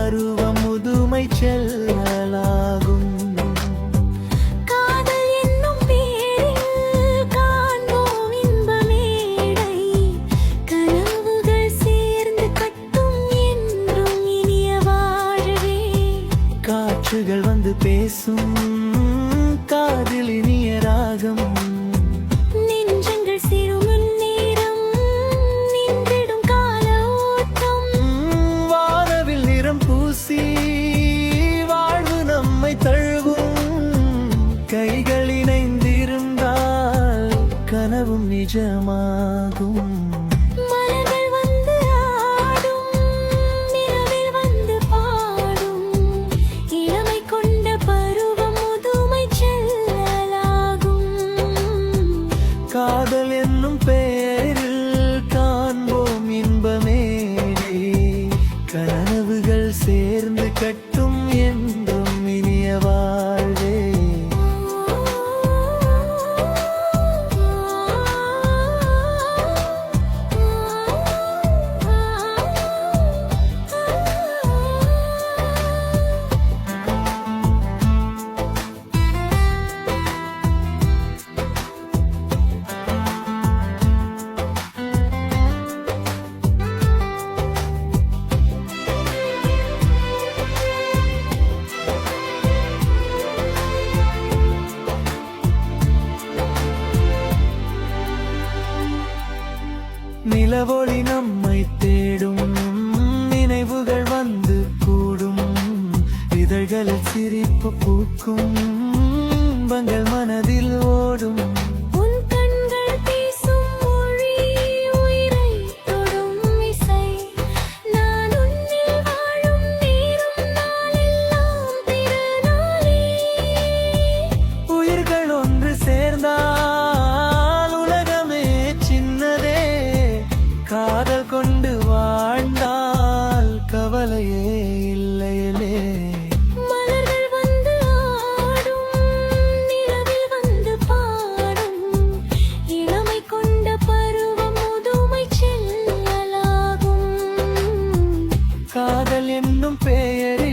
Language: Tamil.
பருவம் முதுமை செல்லலாகும். காதல் என்னும் பேரில் காண்போம் இன்ப மேடை. கனவுகள் சேர்ந்து கட்டும் என்றும் இனிய வாழ்வே. காற்றுகள் வந்து பேசும் காதில் இனிய ராகம். நெஞ்சங்கள் சேரும் நேரம் நின்றிடும் கால ஓட்டம். வானவில் நிறம் பூசி வாழ்வு நம்மை தழுவும். கைகள் இணைந்திருந்தால் கனவும் நிஜமாகும். மலர்கள் வந்து ஆடும், நிலவில் வந்து பாடும். இளமை கொண்ட பருவம் முதுமை செல்லலாகும். காதல் என்னும் பெயரில் காண்போம் இன்பமேடை. கனவுகள் சேர்ந்து கட்டும் என்றும் இனிய வாழ்வே. நிலவொளி நம்மை தேடும், நினைவுகள் வந்து கூடும். இதழ்களில் சிரிப்பு பூக்கும், இன்பங்கள் மனதில் ஓடும். உன் கண்கள் பேசும் மொழி உயிரை தொடும் இசை. நான் உன்னில் வாழும் நேரம் நாளெல்லாம் திருநாளே. உயிர்கள் ஒன்று சேர்ந்தால் உலகமே சின்னதே. காதல் கொண்டு வாழ்ந்தால் கவலையே இல்லையே. மலர்கள் வந்து ஆடும், நிலவில் வந்து பாடும். இளமை கொண்ட பருவம் முதுமை செல்லலாகும். காதல் என்னும் பெயரில்